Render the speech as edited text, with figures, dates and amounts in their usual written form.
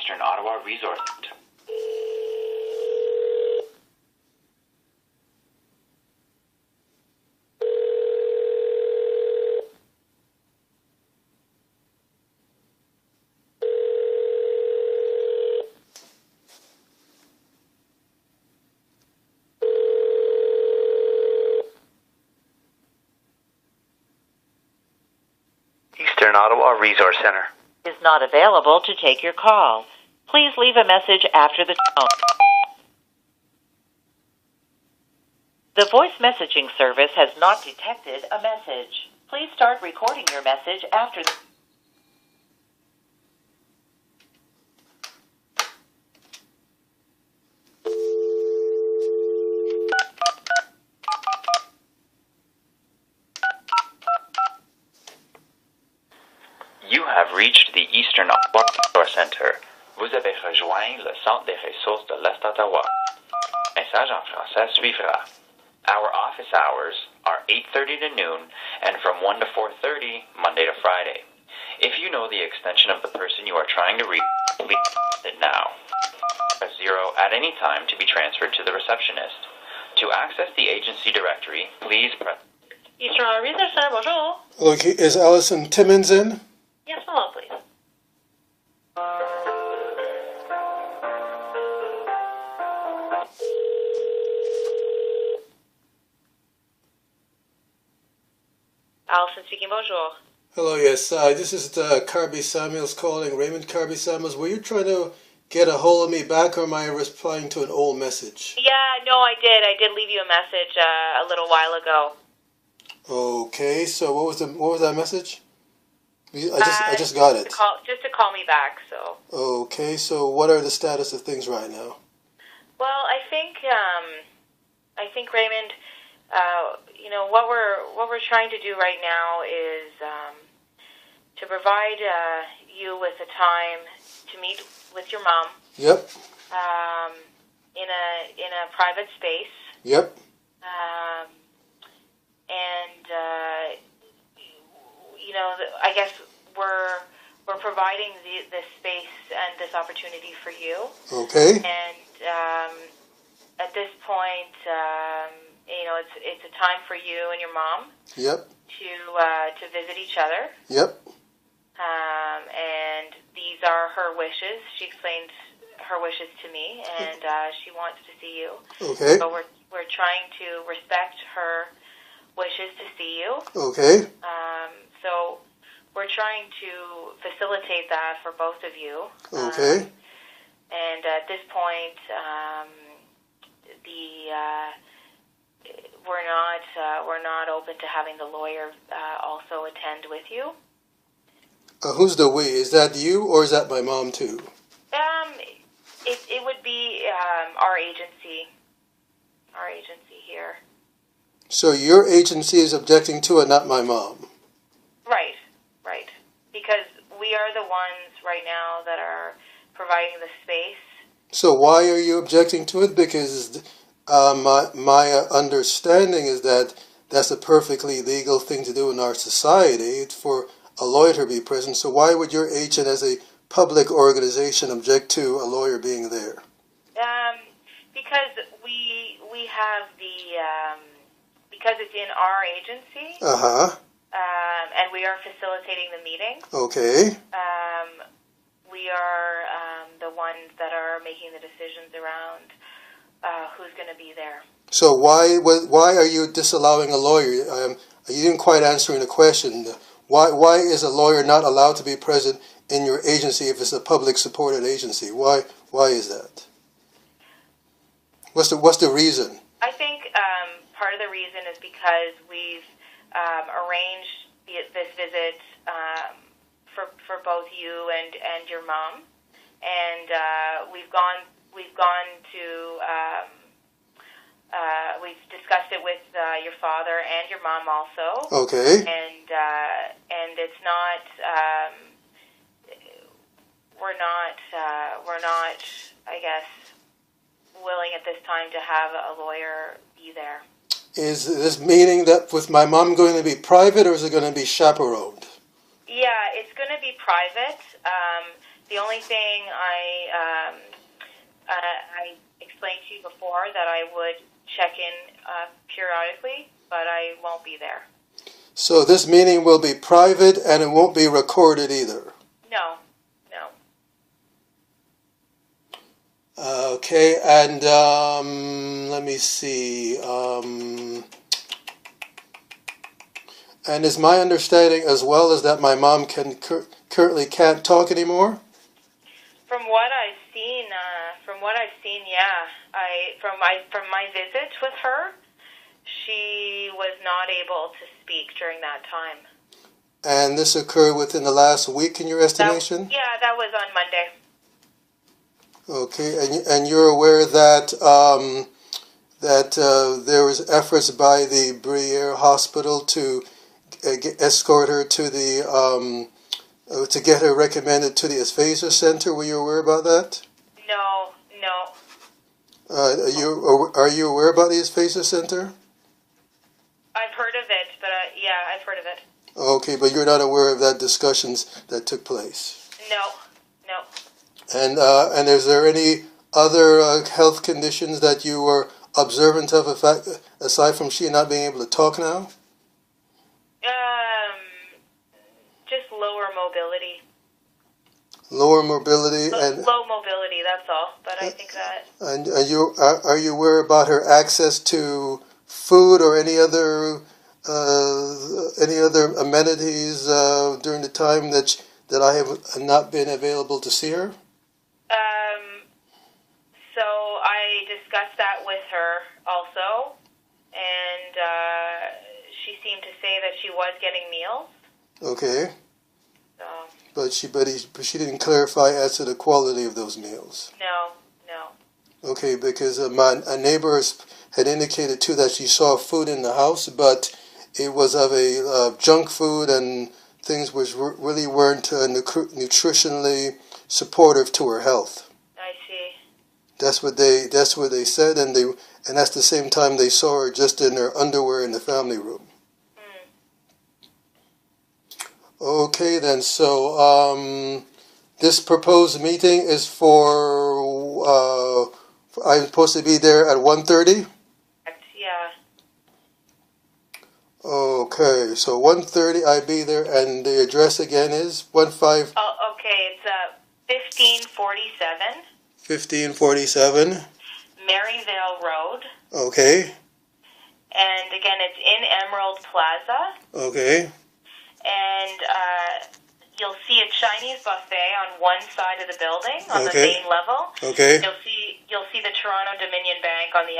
Eastern Ottawa Resource Center. Eastern Ottawa Resource Center is not available to take your call. Please leave a message after the tone. The voice messaging service has not detected a message. Please start recording your message after the... You have reached the Eastern Ottawa Resource Center. Vous avez rejoint le Centre des ressources de l'Est Ottawa. Message en français suivra. Our office hours are 8:30 to noon and from 1 to 4:30, Monday to Friday. If you know the extension of the person you are trying to reach, please press it now. Press 0 at any time to be transferred to the receptionist. To access the agency directory, please press... Eastern Ottawa Resource Center, bonjour. Okay, is Allison Timmins in? Yes, hello, please. Allison speaking, bonjour. Hello, yes. This is Carby Samuels calling, Raymond Carby Samuels. Were you trying to get a hold of me back, or am I replying to an old message? Yeah, no, I did. I did leave you a message a little while ago. Okay, so what was that message? I just got it. Just to call me back. So. Okay, so what are the status of things right now? Well, I think Raymond, what we're trying to do right now is to provide you with a time to meet with your mom. Yep. In a private space. Yep. I guess we're providing this space and this opportunity for you. Okay. And at this point, it's a time for you and your mom. Yep. To visit each other. Yep. And these are her wishes. She explained her wishes to me, and she wants to see you. Okay. So we're trying to respect her wishes to see you. Okay. So we're trying to facilitate that for both of you. Okay. And at this point, we're not open to having the lawyer also attend with you. Who's the we? Is that you, or is that my mom too? It would be our agency here. So your agency is objecting to it, not my mom? Right. Because we are the ones right now that are providing the space. So why are you objecting to it? Because my understanding is that that's a perfectly legal thing to do in our society. It's for a lawyer to be present. So why would your agent, as a public organization, object to a lawyer being there? Because we have because it's in our agency. And we are facilitating the meeting. Okay. We are the ones that are making the decisions around who's going to be there. So why are you disallowing a lawyer? You didn't quite answer the question. Why is a lawyer not allowed to be present in your agency if it's a public supported agency? Why is that? What's the reason? I think part of the reason is because we've arranged this visit for both you and your mom, and we've discussed it with your father and your mom also. Okay. And it's not we're not I guess willing at this time to have a lawyer be there. Is this meaning that with my mom going to be private, or is it going to be chaperoned? Yeah, it's going to be private. The only thing I explained to you before that I would check in periodically, but I won't be there. So this meeting will be private and it won't be recorded either. No. Okay, and let me see. And is my understanding as well as that my mom currently can't talk anymore? From what I've seen, yeah. From my visit with her, she was not able to speak during that time. And this occurred within the last week, in your estimation? That was on Monday. Okay, and you're aware that there was efforts by the Briere Hospital to escort her to the to get her recommended to the Aphasia Center. Were you aware about that? No. Are you aware about the Aphasia Center? I've heard of it, but I've heard of it. Okay, but you're not aware of that discussions that took place? No. And is there any other health conditions that you were observant of, aside from she not being able to talk now? Just lower mobility. Lower mobility and low mobility. That's all. But I think that. And are you aware about her access to food or any other amenities during the time that I have not been available to see her? So I discussed that with her also, and she seemed to say that she was getting meals. Okay. So. But she didn't clarify as to the quality of those meals. No. Okay, because a neighbor had indicated too that she saw food in the house, but it was of a junk food and things which really weren't nutritionally supportive to her health. I see. That's what they said, and that's the same time they saw her just in her underwear in the family room. Okay, then. So this proposed meeting is for. I'm supposed to be there at 1:30. Yeah. Okay, so 1:30 I be there, and the address again is 15. Oh, okay. It's 1547. 1547. Maryvale Road. Okay. And again, it's in Emerald Plaza. Okay. And you'll see a Chinese buffet on one side of the building on the main level. Okay. You'll see the Toronto Dominion Bank on the